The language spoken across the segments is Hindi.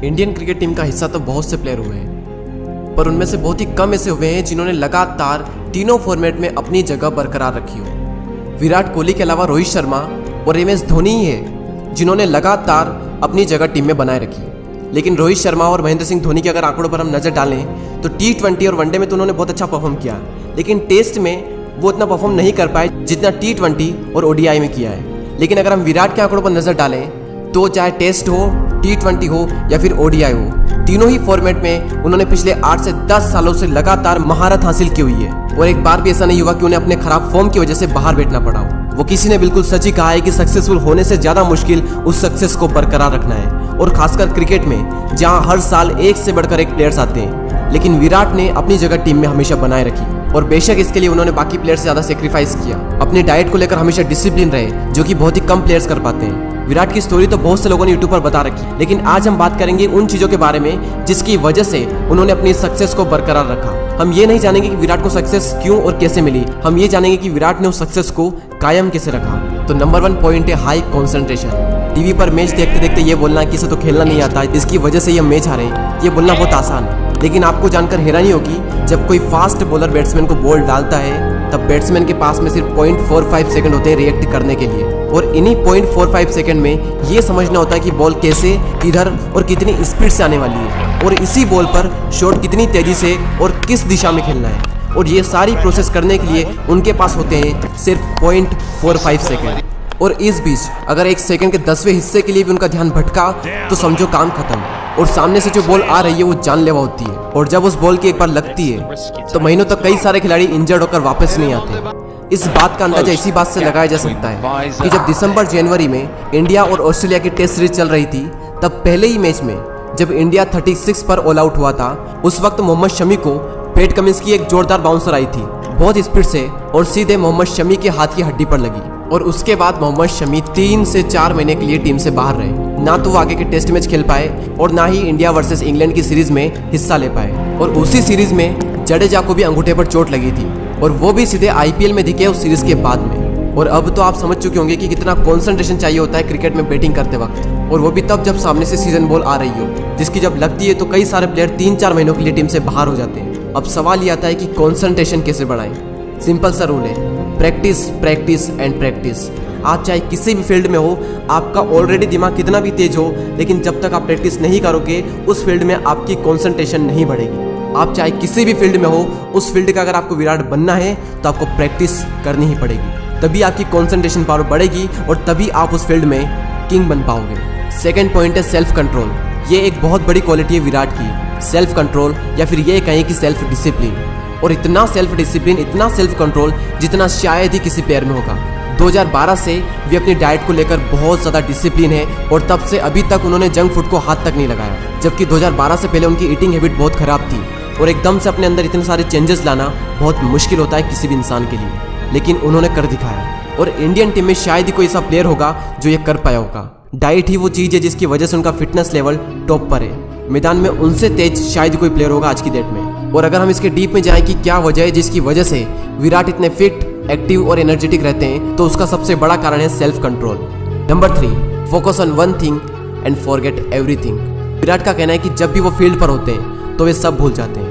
इंडियन क्रिकेट टीम का हिस्सा तो बहुत से प्लेयर हुए हैं, पर उनमें से बहुत ही कम ऐसे हुए हैं जिन्होंने लगातार तीनों फॉर्मेट में अपनी जगह बरकरार रखी हो। विराट कोहली के अलावा रोहित शर्मा और MS धोनी ही है जिन्होंने लगातार अपनी जगह टीम में बनाए रखी। लेकिन रोहित शर्मा और महेंद्र सिंह धोनी के अगर आंकड़ों पर हम नज़र डालें तो T20 और वनडे में तो उन्होंने बहुत अच्छा परफॉर्म किया, लेकिन टेस्ट में वो इतना परफॉर्म नहीं कर पाए जितना T20 और ODI में किया है। लेकिन अगर हम विराट के आंकड़ों पर नज़र डालें तो चाहे टेस्ट हो, T20 हो या फिर ODI हो, तीनों ही फॉर्मेट में उन्होंने पिछले 8 से 10 सालों से लगातार महारत हासिल की हुई है। और एक बार भी ऐसा नहीं हुआ कि उन्हें अपने खराब फॉर्म की वजह से बाहर बैठना पड़ा हो। वो किसी ने बिल्कुल सच ही कहा है कि सक्सेसफुल होने से ज्यादा मुश्किल उस सक्सेस को बरकरार रखना है, और खासकर क्रिकेट में जहां हर साल एक से बढ़कर एक प्लेयर्स आते हैं। लेकिन विराट ने अपनी जगह टीम में हमेशा बनाए रखी, और बेशक इसके लिए उन्होंने बाकी प्लेयर से ज्यादा सेक्रीफाइस किया। अपनी डाइट को लेकर हमेशा डिसिप्लिन रहे, जो कि बहुत ही कम प्लेयर्स कर पाते हैं। विराट की स्टोरी तो बहुत से लोगों ने यूट्यूब पर बता रखी, लेकिन आज हम बात करेंगे उन चीजों के बारे में जिसकी वजह से उन्होंने अपनी सक्सेस को बरकरार रखा। हम ये नहीं जानेंगे कि विराट को सक्सेस क्यों और कैसे मिली, हम ये जानेंगे कि विराट ने उस सक्सेस को कायम कैसे रखा। तो नंबर 1 पॉइंट है हाई कॉन्सेंट्रेशन। टीवी पर मैच देखते देखते ये बोलना कि इसे तो खेलना नहीं आता, इसकी वजह से ये मैच हारे, ये बोलना बहुत आसान है। लेकिन आपको जानकर हैरानी होगी, जब कोई फास्ट बॉलर बैट्समैन को बॉल डालता है तब बैट्समैन के पास में सिर्फ 0.45 सेकंड होते हैं रिएक्ट करने के लिए, और इन्हीं 0.45 सेकंड में ये समझना होता है कि बॉल कैसे, किधर और कितनी स्पीड से आने वाली है, और इसी बॉल पर शॉट कितनी तेजी से और किस दिशा में खेलना है। और ये सारी प्रोसेस करने के लिए उनके पास होते हैं सिर्फ 0.45 सेकंड। और इस बीच अगर 1 सेकंड के 10वें हिस्से के लिए भी उनका ध्यान भटका तो समझो काम खत्म, और सामने से जो बॉल आ रही है वो जानलेवा होती है, और जब उस बॉल की एक बार लगती है तो महीनों तक कई सारे खिलाड़ी इंजर्ड होकर वापस नहीं आते। इस बात का अंदाजा इसी बात से लगाया जा सकता है कि जब दिसंबर जनवरी में इंडिया और ऑस्ट्रेलिया की टेस्ट सीरीज चल रही थी, तब पहले ही मैच में जब इंडिया 36 पर ऑल आउट हुआ था, उस वक्त मोहम्मद शमी को पैट कमिंस की एक जोरदार बाउंसर आई थी बहुत स्पीड से, और सीधे मोहम्मद शमी के हाथ की हड्डी पर लगी। और उसके बाद मोहम्मद शमी 3 से 4 महीने के लिए टीम से बाहर रहे। ना तो वो आगे के टेस्ट मैच खेल पाए और ना ही इंडिया वर्सेस इंग्लैंड की सीरीज में हिस्सा ले पाए। और उसी सीरीज में जडेजा को भी अंगूठे पर चोट लगी थी, और वो भी सीधे IPL में दिखे उस सीरीज के बाद में। और अब तो आप समझ चुके होंगे कि कितना कंसंट्रेशन चाहिए होता है क्रिकेट में बैटिंग करते वक्त, और वो भी तब जब सामने से सीजन बॉल आ रही हो, जिसकी जब लगती है तो कई सारे प्लेयर 3-4 महीनों के लिए टीम से बाहर हो जाते हैं। अब सवाल ये आता है कि कंसंट्रेशन कैसे बढ़ाएं। सिंपल सा रूल है, प्रैक्टिस प्रैक्टिस एंड प्रैक्टिस। आप चाहे किसी भी फील्ड में हो, आपका ऑलरेडी दिमाग कितना भी तेज हो, लेकिन जब तक आप प्रैक्टिस नहीं करोगे उस फील्ड में आपकी कंसंट्रेशन नहीं बढ़ेगी। आप चाहे किसी भी फील्ड में हो, उस फील्ड का अगर आपको विराट बनना है तो आपको प्रैक्टिस करनी ही पड़ेगी, तभी आपकी कंसंट्रेशन पावर बढ़ेगी और तभी आप उस फील्ड में किंग बन पाओगे। सेकंड पॉइंट है सेल्फ कंट्रोल। ये एक बहुत बड़ी क्वालिटी है विराट की, सेल्फ कंट्रोल, या फिर ये कहें कि सेल्फ डिसिप्लिन। और इतना सेल्फ डिसिप्लिन, इतना सेल्फ कंट्रोल जितना शायद ही किसी प्लेयर में होगा। 2012 से वे अपनी डाइट को लेकर बहुत ज़्यादा डिसिप्लिन है, और तब से अभी तक उन्होंने जंक फूड को हाथ तक नहीं लगाया। जबकि 2012 से पहले उनकी ईटिंग हैबिट बहुत ख़राब थी, और एकदम से अपने अंदर इतने सारे चेंजेस लाना बहुत मुश्किल होता है किसी भी इंसान के लिए, लेकिन उन्होंने कर दिखाया। और इंडियन टीम में शायद ही कोई ऐसा प्लेयर होगा जो ये कर पाया होगा। डाइट ही वो चीज़ है जिसकी वजह से उनका फिटनेस लेवल टॉप पर है। मैदान में उनसे तेज शायद कोई प्लेयर होगा आज की डेट में। और अगर हम इसके डीप में जाएं कि क्या वजह है जिसकी वजह से विराट इतने फिट, एक्टिव और एनर्जेटिक रहते हैं, तो उसका सबसे बड़ा कारण है self control. Number 3, focus on one thing and forget everything. Virat का कहना है कि जब भी वो फील्ड पर होते हैं तो वे सब भूल जाते हैं।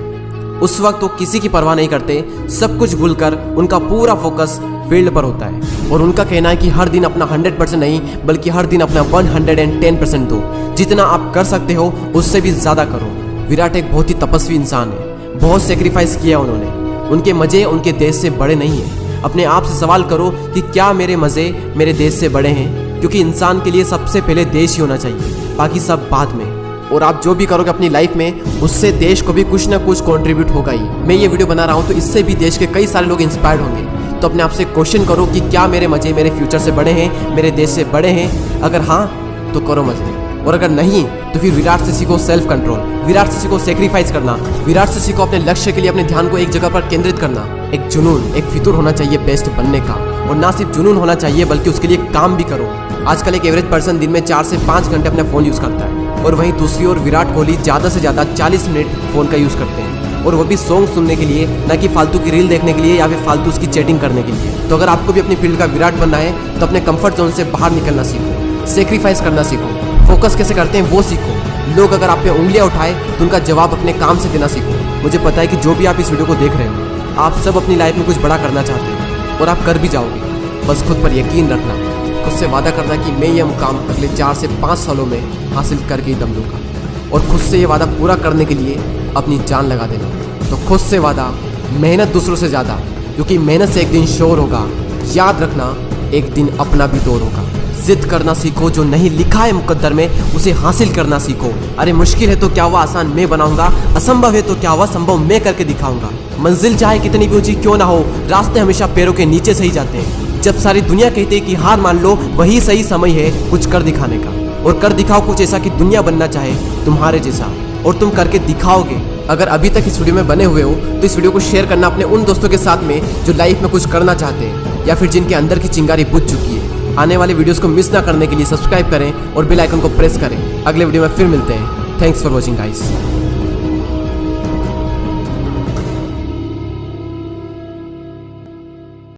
उस वक्त वो किसी की परवाह नहीं करते, सब कुछ भूलकर उनका पूरा फोकस फील्ड पर होता है। और उनका कहना है कि हर दिन अपना 100% नहीं, बल्कि हर दिन अपना 110% दो। जितना आप कर सकते हो उससे भी ज़्यादा करो। विराट एक बहुत ही तपस्वी इंसान है, बहुत सेक्रीफाइस किया उन्होंने। उनके मज़े उनके देश से बड़े नहीं हैं। अपने आप से सवाल करो कि क्या मेरे मज़े मेरे देश से बड़े हैं, क्योंकि इंसान के लिए सबसे पहले देश ही होना चाहिए, बाकी सब बाद में। और आप जो भी करोगे अपनी लाइफ में, उससे देश को भी कुछ ना कुछ कंट्रीब्यूट होगा ही। मैं ये वीडियो बना रहा हूँ तो इससे भी देश के कई सारे लोग इंस्पायर्ड होंगे। तो अपने आप से क्वेश्चन करो कि क्या मेरे मज़े मेरे फ्यूचर से बड़े हैं, मेरे देश से बड़े हैं। अगर हाँ तो करो मज़े, और अगर नहीं तो फिर विराट से सीखो सेल्फ कंट्रोल, विराट से सीखो सेक्रीफाइस करना, विराट से सीखो अपने लक्ष्य के लिए अपने ध्यान को एक जगह पर केंद्रित करना। एक जुनून, एक फितूर होना चाहिए बेस्ट बनने का, और ना सिर्फ जुनून होना चाहिए बल्कि उसके लिए काम भी करो। आजकल एक एवरेज पर्सन दिन में 4 से 5 घंटे अपना फ़ोन यूज़ करता है, और वहीं दूसरी ओर विराट कोहली ज़्यादा से ज़्यादा 40 मिनट फ़ोन का यूज़ करते हैं, और वो भी सॉन्ग सुनने के लिए, ना कि फालतू की रील देखने के लिए या फिर फालतू उसकी चैटिंग करने के लिए। तो अगर आपको भी अपनी फील्ड का विराट बनना है तो अपने कंफर्ट जोन से बाहर निकलना सीखो, सेक्रीफाइस करना सीखो, फोकस कैसे करते हैं वो सीखो। लोग अगर आप पे उंगलियां उठाए तो उनका जवाब अपने काम से देना सीखो। मुझे पता है कि जो भी आप इस वीडियो को देख रहे हो, आप सब अपनी लाइफ में कुछ बड़ा करना चाहते हो और आप कर भी जाओगे। बस खुद पर यकीन रखना, खुद से वादा करना कि मैं ये मुकाम अगले 4 से 5 सालों में हासिल करके ही दम लूँगा, और खुद से ये वादा पूरा करने के लिए अपनी जान लगा देना। तो खुद से वादा, मेहनत दूसरों से ज़्यादा, क्योंकि मेहनत से एक दिन शोर होगा। याद रखना, एक दिन अपना भी दौर होगा। जिद करना सीखो, जो नहीं लिखा है मुकद्दर में उसे हासिल करना सीखो। अरे मुश्किल है तो क्या हुआ, आसान मैं बनाऊंगा। असंभव है तो क्या हुआ, संभव मैं करके दिखाऊंगा। मंजिल चाहे कितनी भी ऊंची क्यों ना हो, रास्ते हमेशा पैरों के नीचे से ही जाते हैं। जब सारी दुनिया कहती है कि हार मान लो, वही सही समय है कुछ कर दिखाने का। और कर दिखाओ कुछ ऐसा कि दुनिया बनना चाहे तुम्हारे जैसा, और तुम करके दिखाओगे। अगर अभी तक इस वीडियो में बने हुए हो तो इस वीडियो को शेयर करना अपने उन दोस्तों के साथ में जो लाइफ में कुछ करना चाहते हैं, या फिर जिनके अंदर की चिंगारी बुझ चुकी है। आने वाले वीडियोस को मिस ना करने के लिए सब्सक्राइब करें और बेल आइकन को प्रेस करें। अगले वीडियो में फिर मिलते हैं। Thanks for watching guys.